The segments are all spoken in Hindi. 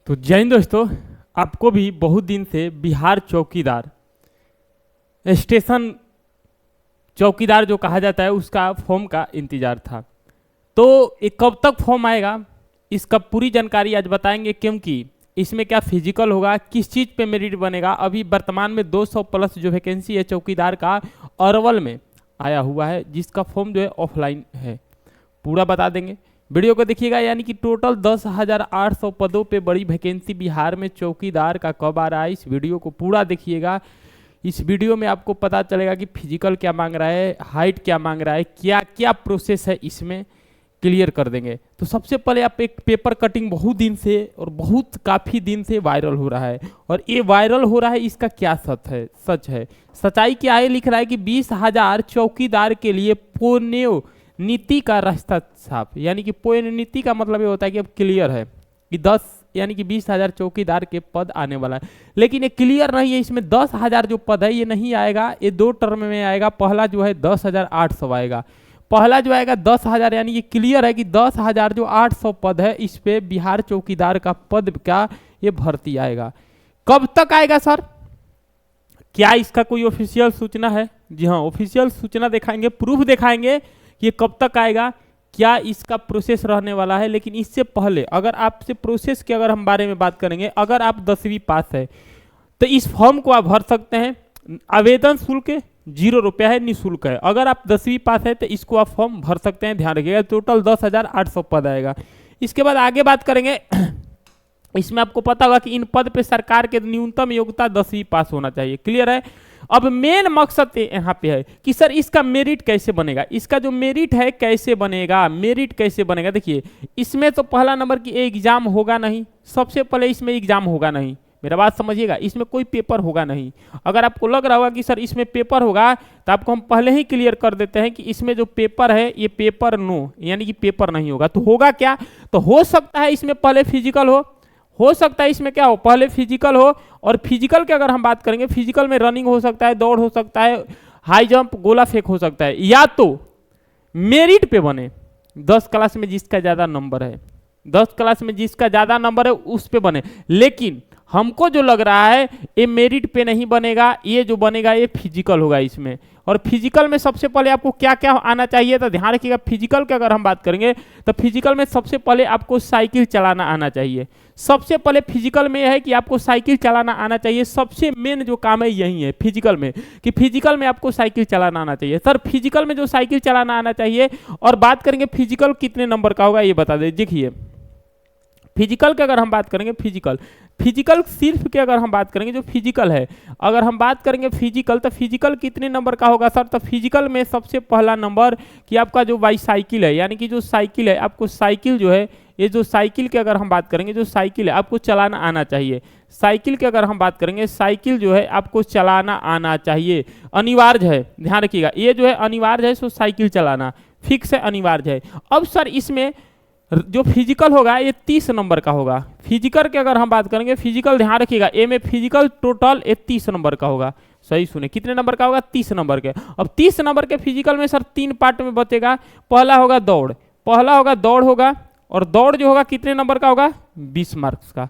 तो जय हिंद दोस्तों, आपको भी बहुत दिन से बिहार चौकीदार स्टेशन चौकीदार जो कहा जाता है उसका फॉर्म का इंतजार था। तो ये कब तक फॉर्म आएगा इसका पूरी जानकारी आज बताएंगे, क्योंकि इसमें क्या फिजिकल होगा, किस चीज़ पे मेरिट बनेगा। अभी वर्तमान में 200 प्लस जो वैकेंसी है चौकीदार का अरवल में आया हुआ है, जिसका फॉर्म जो है ऑफलाइन है। पूरा बता देंगे, वीडियो को देखिएगा। यानी कि टोटल 10,800 पदों पे बड़ी वैकेंसी बिहार में चौकीदार का कब आ रहा है, इस वीडियो को पूरा देखिएगा। इस वीडियो में आपको पता चलेगा कि फिजिकल क्या मांग रहा है, हाइट क्या मांग रहा है, क्या क्या प्रोसेस है, इसमें क्लियर कर देंगे। तो सबसे पहले आप एक पेपर कटिंग बहुत दिन से और बहुत काफ़ी दिन से वायरल हो रहा है, और ये वायरल हो रहा है, इसका क्या सच है सच्चाई क्या है। लिख रहा है कि 20,000 चौकीदार के लिए पोन्यो नीति का रास्ता साफ। यानी कि पोन्यो नीति का मतलब ये होता है कि अब क्लियर है कि 20,000 चौकीदार के पद आने वाला है। लेकिन ये क्लियर नहीं है, इसमें 10,000 जो पद है ये नहीं आएगा, ये दो टर्म में आएगा। पहला जो है 10,800 आएगा, पहला जो आएगा 10,000। यानी ये क्लियर है कि 10,000 जो 800 पद है, इस पे बिहार चौकीदार का पद का ये भर्ती आएगा। कब तक आएगा सर, क्या इसका कोई ऑफिशियल सूचना है? जी हाँ, ऑफिशियल सूचना दिखाएंगे, प्रूफ दिखाएंगे कि ये कब तक आएगा, क्या इसका प्रोसेस रहने वाला है। लेकिन इससे पहले अगर आपसे प्रोसेस के अगर हम बारे में बात करेंगे, अगर आप 10वीं पास है तो इस फॉर्म को आप भर सकते हैं। आवेदन शुल्क 0 रुपया है, निःशुल्क है। अगर आप 10वीं पास है तो इसको आप फॉर्म भर सकते हैं, ध्यान रखिएगा। टोटल 10,800 पद आएगा। इसके बाद आगे बात करेंगे, इसमें आपको पता होगा कि इन पद पे सरकार के न्यूनतम योग्यता 10वीं पास होना चाहिए। क्लियर है। अब मेन मकसद यहाँ पे है कि सर इसका मेरिट कैसे बनेगा, इसका जो मेरिट है कैसे बनेगा, मेरिट कैसे बनेगा। देखिए, इसमें तो पहला नंबर की एग्जाम होगा नहीं, सबसे पहले इसमें एग्जाम होगा नहीं, मेरा बात समझिएगा। इसमें कोई पेपर होगा नहीं। अगर आपको लग रहा होगा कि सर इसमें पेपर होगा, तो आपको हम पहले ही क्लियर कर देते हैं कि इसमें जो पेपर है ये पेपर नो, यानी कि पेपर नहीं होगा। तो होगा क्या, तो हो सकता है इसमें पहले फिजिकल हो सकता है इसमें क्या हो, पहले फिजिकल हो। और फिजिकल की अगर हम बात करेंगे, फिजिकल में रनिंग हो सकता है, दौड़ हो सकता है, हाई जंप, गोला फेंक हो सकता है, या तो मेरिट पे बने। 10 क्लास में जिसका ज़्यादा नंबर है, 10 क्लास में जिसका ज़्यादा नंबर है उस पे बने। लेकिन हमको जो लग रहा है ये मेरिट पे नहीं बनेगा, ये जो बनेगा ये फिजिकल होगा इसमें। और फिजिकल में सबसे पहले आपको क्या क्या आना चाहिए, तो ध्यान रखिएगा। फिजिकल की अगर हम बात करेंगे तो फिजिकल में सबसे पहले आपको साइकिल चलाना आना चाहिए। सबसे पहले फिजिकल में यह है कि आपको साइकिल चलाना आना चाहिए। सबसे मेन जो काम है यही है फिजिकल में, कि फिजिकल में आपको साइकिल चलाना आना चाहिए। सर फिजिकल में जो साइकिल चलाना आना चाहिए, और बात करेंगे फिजिकल कितने नंबर का होगा ये बता दें। देखिए, फिजिकल की अगर हम बात करेंगे, फिजिकल सिर्फ की अगर हम बात करेंगे, जो फिजिकल है अगर हम बात करेंगे फिजिकल, तो फिजिकल कितने नंबर का होगा सर? तो फिजिकल में सबसे पहला नंबर कि आपका जो बाईसाइकिल है, यानी कि जो साइकिल है, आपको साइकिल जो है, ये जो साइकिल की अगर हम बात करेंगे, जो साइकिल है आपको चलाना आना चाहिए। साइकिल की अगर हम बात करेंगे, साइकिल जो है आपको चलाना आना चाहिए, अनिवार्य है। ध्यान रखिएगा, ये जो है अनिवार्य है, सो साइकिल चलाना फिक्स है, अनिवार्य है। अब सर इसमें जो फिजिकल होगा ये 30 नंबर का होगा। फिजिकल की अगर हम बात करेंगे, फिजिकल ध्यान रखिएगा, ए में फिजिकल टोटल 30 नंबर का होगा। सही सुने, कितने नंबर का होगा? 30 नंबर के। अब 30 नंबर के फिजिकल में सर 3 पार्ट में बचेगा। पहला होगा दौड़, दौड़ होगा, और दौड़ जो होगा कितने नंबर का होगा? 20 मार्क्स का।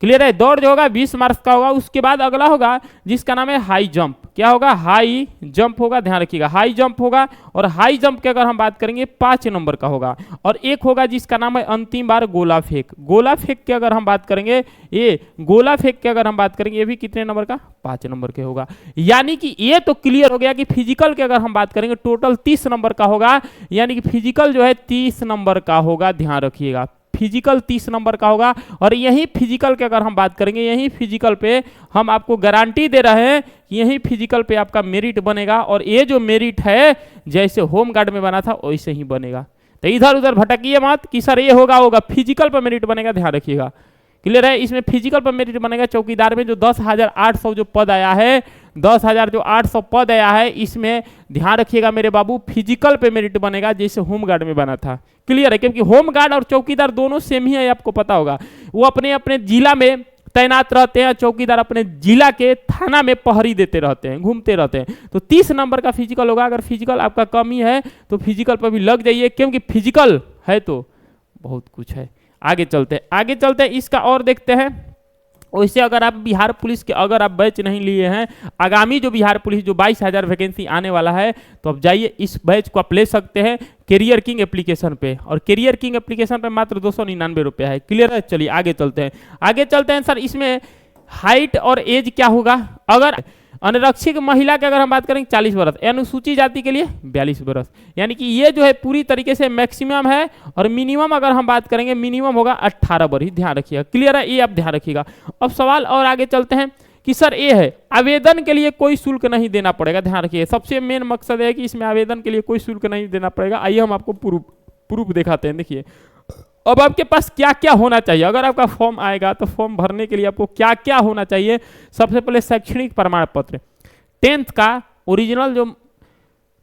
क्लियर है, दौड़ जो होगा 20 मार्क्स का होगा। उसके बाद अगला होगा जिसका नाम है हाई जंप। क्या होगा? हाई जंप होगा, ध्यान रखिएगा, हाई जंप होगा। और हाई जंप की अगर हम बात करेंगे 5 नंबर का होगा। और एक होगा जिसका नाम है अंतिम बार गोला फेंक। गोला फेंक की अगर हम बात करेंगे, ये गोला फेंक की अगर हम बात करेंगे, ये भी कितने नंबर का? 5 नंबर के होगा। यानी कि ये तो क्लियर हो गया कि फिजिकल की अगर हम बात करेंगे टोटल 30 नंबर का होगा। यानी कि फिजिकल जो है 30 नंबर का होगा, ध्यान रखिएगा, फिजिकल 30 नंबर का होगा। और यही फिजिकल की अगर हम बात करेंगे, यही फिजिकल पे हम आपको गारंटी दे रहे हैं कि यही फिजिकल पे आपका मेरिट बनेगा। और ये जो मेरिट है जैसे होम गार्ड में बना था वैसे ही बनेगा। तो इधर उधर भटकिए मत कि सर ये होगा, फिजिकल पर मेरिट बनेगा, ध्यान रखिएगा। क्लियर है, इसमें फिजिकल पर मेरिट बनेगा। चौकीदार में जो 10,800 जो पद आया है, 10,000 जो 800 पद आया है, इसमें ध्यान रखिएगा मेरे बाबू, फिजिकल पे मेरिट बनेगा जैसे होम गार्ड में बना था। क्लियर है, क्योंकि होम गार्ड और चौकीदार दोनों सेम ही है, आपको पता होगा। वो अपने अपने जिला में तैनात रहते हैं, चौकीदार अपने जिला के थाना में पहरी देते रहते हैं, घूमते रहते हैं। तो 30 नंबर का फिजिकल होगा। अगर फिजिकल आपका कम ही है तो फिजिकल पर भी लग जाइए, क्योंकि फिजिकल है तो बहुत कुछ है। आगे चलते हैं इसका और देखते हैं। वैसे अगर आप बिहार पुलिस के अगर आप बैच नहीं लिए हैं, आगामी जो बिहार पुलिस जो 22,000 वैकेंसी आने वाला है, तो आप जाइए इस बैच को आप ले सकते हैं कैरियर किंग एप्लीकेशन पे, और कैरियर किंग एप्लीकेशन पे मात्र 299 रुपया है। क्लियर है? चलिए आगे चलते हैं सर। इसमें हाइट और एज क्या होगा? अगर अनरक्षित महिला की अगर हम बात करें 40 वर्ष, अनुसूचित जाति के लिए 42 वर्ष, यानी कि ये जो है पूरी तरीके से मैक्सिमम है, और मिनिमम अगर हम बात करेंगे मिनिमम होगा 18 वर्ष, ध्यान रखिएगा। क्लियर है? ये आप ध्यान रखिएगा। अब सवाल और आगे चलते हैं कि सर ये है आवेदन के लिए कोई शुल्क नहीं देना पड़ेगा। ध्यान रखिए, सबसे मेन मकसद है कि इसमें आवेदन के लिए कोई शुल्क नहीं देना पड़ेगा। आइए हम आपको प्रूफ दिखाते हैं। देखिए अब आपके पास क्या क्या होना चाहिए अगर आपका फॉर्म आएगा, तो फॉर्म भरने के लिए आपको क्या क्या होना चाहिए। सबसे पहले शैक्षणिक प्रमाण पत्र, 10th का ओरिजिनल जो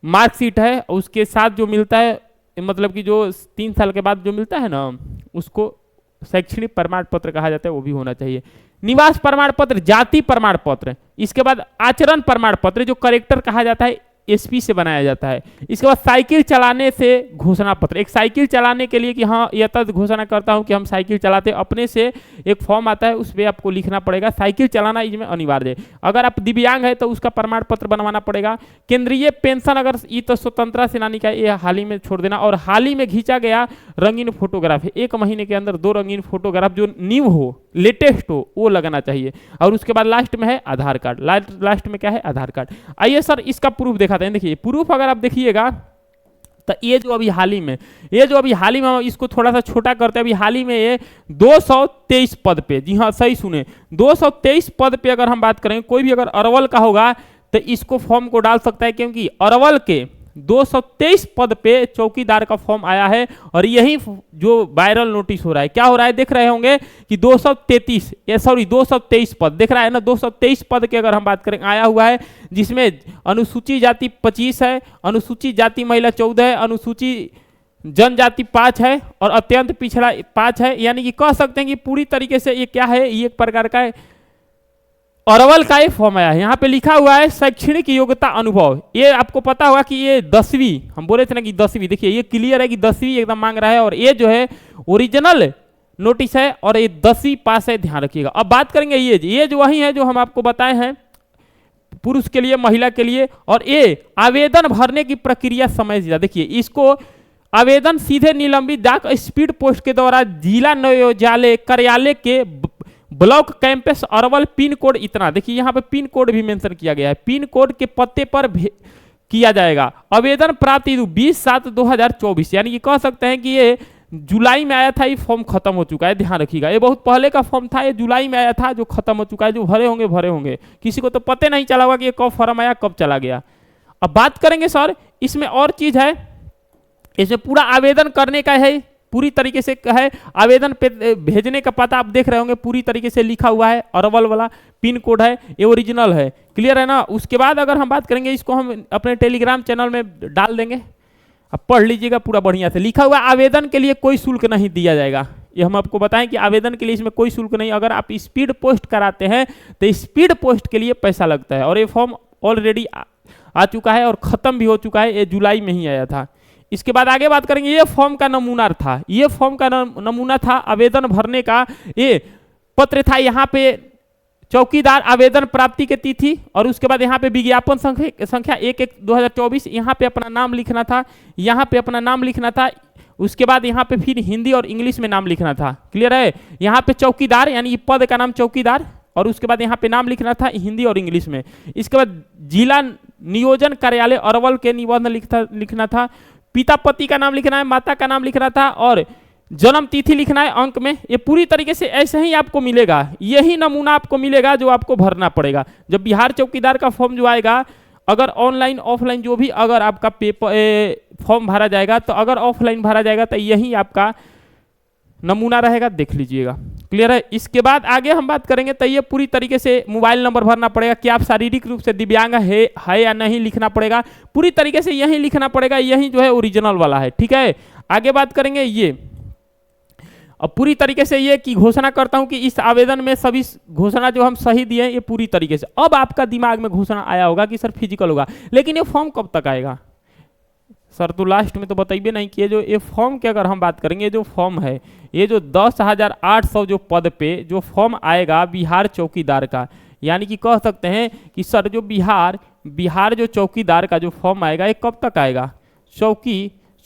मार्कशीट है, उसके साथ जो मिलता है, मतलब कि जो 3 साल के बाद जो मिलता है ना, उसको शैक्षणिक प्रमाण पत्र कहा जाता है, वो भी होना चाहिए। निवास प्रमाण पत्र, जाति प्रमाण पत्र, इसके बाद आचरण प्रमाण पत्र जो करेक्टर कहा जाता है, एसपी से बनाया जाता है। इसके बाद साइकिल चलाने से घोषणा पत्र, एक साइकिल चलाने के लिए कि हाँ यह घोषणा करता हूं कि हम साइकिल चलाते, अपने से एक फॉर्म आता है, उस पर आपको लिखना पड़ेगा साइकिल चलाना इसमें अनिवार्य है। अगर आप दिव्यांग है तो उसका प्रमाण पत्र बनवाना पड़ेगा। केंद्रीय पेंशन, अगर ये तो स्वतंत्रता सेनानी का, ये हाल ही में छोड़ देना। और हाल ही में खींचा गया रंगीन फोटोग्राफ है, 1 महीने के अंदर 2 रंगीन फोटोग्राफ जो न्यू हो, लेटेस्ट हो, वो लगाना चाहिए। और उसके बाद लास्ट में है आधार कार्ड, लास्ट में क्या है? आधार कार्ड। आइए सर इसका प्रूफ दिखाते हैं। देखिए प्रूफ अगर आप देखिएगा तो ये जो अभी हाल ही में हम इसको थोड़ा सा छोटा करते हैं। अभी हाल ही में ये 223 पद पे, जी हाँ सही सुने, 223 पद पे अगर हम बात करें, कोई भी अगर अरवल का होगा तो इसको फॉर्म को डाल सकता है, क्योंकि अरवल के 223 पद पे चौकीदार का फॉर्म आया है। और यही जो वायरल नोटिस हो रहा है, क्या हो रहा है देख रहे होंगे कि 223 पद दिख रहा है ना, 223 पद के अगर हम बात करें आया हुआ है, जिसमें अनुसूचित जाति 25 है, अनुसूचित जाति महिला 14 है, अनुसूचित जनजाति 5 है, और अत्यंत पिछड़ा 5 है। यानी कि कह सकते हैं कि पूरी तरीके से ये क्या है, ये एक प्रकार का अरवल का ये फॉर्म आया है। यहाँ पे लिखा हुआ है शैक्षणिक योग्यता अनुभव। ये आपको पता होगा कि ये 10वीं, हम बोले थे ना कि 10वीं, देखिए ये क्लियर है कि 10वीं एकदम मांग रहा है, और ये जो है ओरिजिनल नोटिस है, और ये 10वीं पास है, ध्यान रखिएगा। अब बात करेंगे ये जो वही है जो हम आपको बताए हैं, पुरुष के लिए, महिला के लिए। और ये आवेदन भरने की प्रक्रिया समय ज्यादा, देखिए इसको आवेदन सीधे निलंबित डाक स्पीड पोस्ट के द्वारा जिला नियोजनालय कार्यालय के block campus Arwal, pin code इतना, देखिए यहाँ पे पिन कोड भी मेंशन किया गया है, पिन कोड के पते पर किया जाएगा। आवेदन प्राप्ति 20/7/2024, यानी कि कह सकते हैं कि ये जुलाई में आया था, ये फॉर्म खत्म हो चुका है, ध्यान रखिएगा। ये बहुत पहले का फॉर्म था, ये जुलाई में आया था, जो खत्म हो चुका है। जो भरे होंगे, किसी को तो पता नहीं चला होगा कि ये कब फॉर्म आया, कब चला गया। अब बात करेंगे सर इसमें और चीज है, इसमें पूरा आवेदन करने का है, पूरी तरीके से है आवेदन पे भेजने का पता आप देख रहे होंगे, पूरी तरीके से लिखा हुआ है, अरवल वाला पिन कोड है, ये ओरिजिनल है। क्लियर है ना? उसके बाद अगर हम बात करेंगे, इसको हम अपने टेलीग्राम चैनल में डाल देंगे, अब पढ़ लीजिएगा पूरा बढ़िया से। लिखा हुआ आवेदन के लिए कोई शुल्क नहीं दिया जाएगा, ये हम आपको बताएं कि आवेदन के लिए इसमें कोई शुल्क नहीं। अगर आप स्पीड पोस्ट कराते हैं तो स्पीड पोस्ट के लिए पैसा लगता है, और ये फॉर्म ऑलरेडी आ चुका है और खत्म भी हो चुका है, ये जुलाई में ही आया था। इसके बाद आगे बात करेंगे, ये फॉर्म का नमूना था, ये फॉर्म का नमूना था आवेदन भरने का, ये पत्र था। यहाँ पे चौकीदार आवेदन प्राप्ति की तिथि, और उसके बाद यहाँ पे विज्ञापन संख्या 1/1/2024, यहाँ पे अपना नाम लिखना था, यहाँ पे अपना नाम लिखना था। उसके बाद यहाँ पे फिर हिंदी और इंग्लिश में नाम लिखना था। क्लियर है? यहाँ पे चौकीदार यानी पद का नाम चौकीदार, और उसके बाद यहाँ पे नाम लिखना था हिंदी और इंग्लिश में। इसके बाद जिला नियोजन कार्यालय अरवल के निबंधन लिखना था, पिता पति का नाम लिखना है, माता का नाम लिखना था, और जन्म तिथि लिखना है अंक में। ये पूरी तरीके से ऐसे ही आपको मिलेगा, यही नमूना आपको मिलेगा जो आपको भरना पड़ेगा। जब बिहार चौकीदार का फॉर्म जो आएगा, अगर ऑनलाइन ऑफलाइन जो भी अगर आपका पेपर फॉर्म भरा जाएगा, तो अगर ऑफलाइन भरा जाएगा तो यही आपका नमूना रहेगा, देख लीजिएगा। क्लियर है? इसके बाद आगे हम बात करेंगे, तो ये पूरी तरीके से मोबाइल नंबर भरना पड़ेगा, कि आप शारीरिक रूप से दिव्यांग है या नहीं लिखना पड़ेगा, पूरी तरीके से यही लिखना पड़ेगा, यही जो है ओरिजिनल वाला है। ठीक है? आगे बात करेंगे ये, अब पूरी तरीके से ये कि घोषणा करता हूं कि इस आवेदन में सभी घोषणा जो हम सही दिए ये पूरी तरीके से। अब आपका दिमाग में घोषणा आया होगा कि सर फिजिकल होगा, लेकिन ये फॉर्म कब तक आएगा? सर तो लास्ट में तो बताइए नहीं कि ये जो ये फॉर्म की अगर हम बात करेंगे, जो फॉर्म है ये जो 10,800 जो पद पे जो फॉर्म आएगा बिहार चौकीदार का, यानी कि कह सकते हैं कि सर जो बिहार जो चौकीदार का जो फॉर्म आएगा ये कब तक आएगा,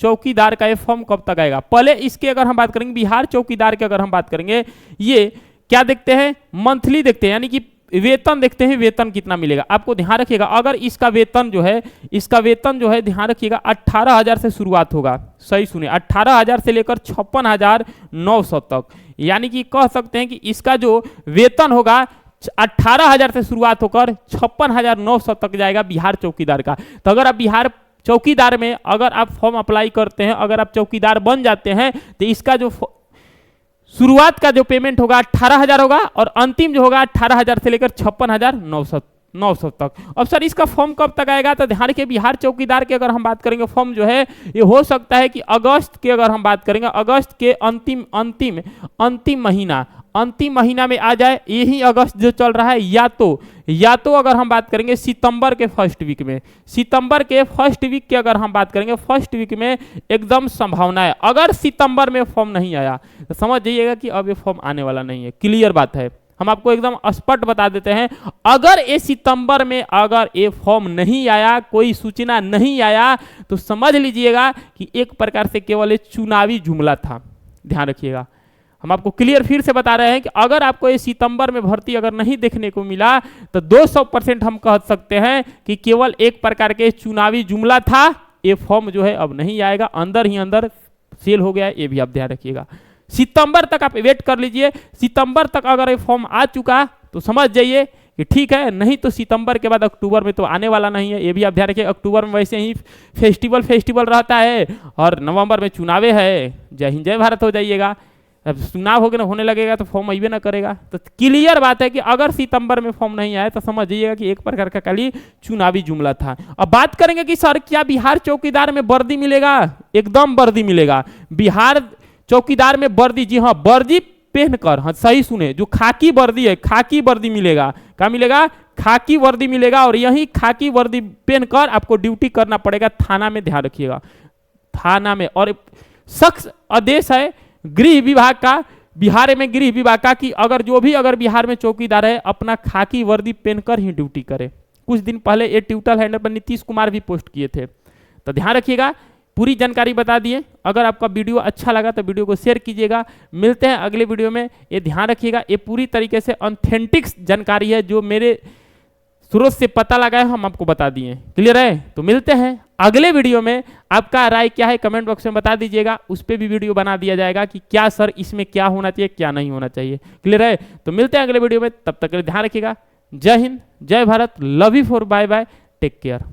चौकीदार का ये फॉर्म कब तक आएगा। पहले इसके अगर हम बात करेंगे बिहार चौकीदार की अगर हम बात करेंगे, ये क्या देखते हैं, मंथली देखते हैं, यानी कि वेतन देखते हैं, वेतन कितना मिलेगा। आपको ध्यान रखिएगा अगर इसका वेतन जो है ध्यान रखिएगा 18,000 से शुरुआत होगा, सही सुने 18,000 से लेकर 56,900 तक, यानी कि कह सकते हैं कि इसका जो वेतन होगा 18,000 से शुरुआत होकर 56,900 तक जाएगा बिहार चौकीदार का। तो अगर आप बिहार चौकीदार में अगर आप फॉर्म अप्लाई करते हैं, अगर आप चौकीदार बन जाते हैं, तो इसका जो शुरुआत का जो पेमेंट होगा 18,000 होगा और अंतिम जो होगा 18,000 से लेकर 56,900 तक। अब सर इसका फॉर्म कब तक आएगा, तो ध्यान रखिए बिहार चौकीदार की अगर हम बात करेंगे फॉर्म जो है ये हो सकता है कि अगस्त के अगर हम बात करेंगे, अगस्त के अंतिम महीना में आ जाए, यही अगस्त जो चल रहा है, या तो अगर हम बात करेंगे सितंबर के फर्स्ट वीक में, सितंबर के फर्स्ट वीक की अगर हम बात करेंगे, फर्स्ट वीक में एकदम संभावना है। अगर सितंबर में फॉर्म नहीं आया तो समझ जाइएगा कि अब ये फॉर्म आने वाला नहीं है, क्लियर बात है। हम आपको एकदम स्पष्ट बता देते हैं, अगर ये सितंबर में अगर ये फॉर्म नहीं आया, कोई सूचना नहीं आया, तो समझ लीजिएगा कि एक प्रकार से केवल एक चुनावी जुमला था। ध्यान रखिएगा, हम आपको क्लियर फिर से बता रहे हैं कि अगर आपको ये सितंबर में भर्ती अगर नहीं देखने को मिला तो 200% हम कह सकते हैं कि केवल एक प्रकार के चुनावी जुमला था। ये फॉर्म जो है अब नहीं आएगा, अंदर ही अंदर सेल हो गया है, ये भी आप ध्यान रखिएगा। सितंबर तक आप वेट कर लीजिए, सितंबर तक अगर ये फॉर्म आ चुका तो समझ जाइए कि ठीक है, नहीं तो सितंबर के बाद अक्टूबर में तो आने वाला नहीं है, ये भी आप ध्यान रखिए। अक्टूबर में वैसे ही फेस्टिवल रहता है और नवंबर में चुनावे है, जय हिंद जय भारत हो जाइएगा। अब चुनाव होने लगेगा तो फॉर्म अइबे ना करेगा। तो क्लियर बात है कि अगर सितंबर में फॉर्म नहीं आया तो समझ जाइएगा कि एक प्रकार का खाली चुनावी जुमला था। अब बात करेंगे कि सर क्या बिहार चौकीदार में वर्दी मिलेगा, एकदम वर्दी मिलेगा बिहार चौकीदार में वर्दी, जी हाँ वर्दी पहनकर, हाँ सही सुने, जो खाकी वर्दी है, खाकी वर्दी मिलेगा। क्या मिलेगा, खाकी वर्दी मिलेगा और यही खाकी वर्दी पहनकर आपको ड्यूटी करना पड़ेगा थाना में। ध्यान रखिएगा थाना में, और सख्त आदेश है गृह विभाग का, बिहार में गृह विभाग का, कि अगर बिहार में चौकीदार है अपना खाकी वर्दी पहनकर ही ड्यूटी करे। कुछ दिन पहले ये ट्विटर हैंडल पर नीतीश कुमार भी पोस्ट किए थे। तो ध्यान रखिएगा, पूरी जानकारी बता दिए। अगर आपका वीडियो अच्छा लगा तो वीडियो को शेयर कीजिएगा। मिलते हैं अगले वीडियो में। ये ध्यान रखिएगा, ये पूरी तरीके से ऑथेंटिक जानकारी है, जो मेरे स्रोत से पता लगा है, हम आपको बता दिए। क्लियर है, तो मिलते हैं अगले वीडियो में। आपका राय क्या है कमेंट बॉक्स में बता दीजिएगा, उस पर भी वीडियो बना दिया जाएगा कि क्या सर इसमें क्या होना चाहिए, क्या नहीं होना चाहिए। क्लियर है, तो मिलते हैं अगले वीडियो में, तब तक के लिए ध्यान रखिएगा। जय हिंद जय Bharat, love you for, bye bye, take care.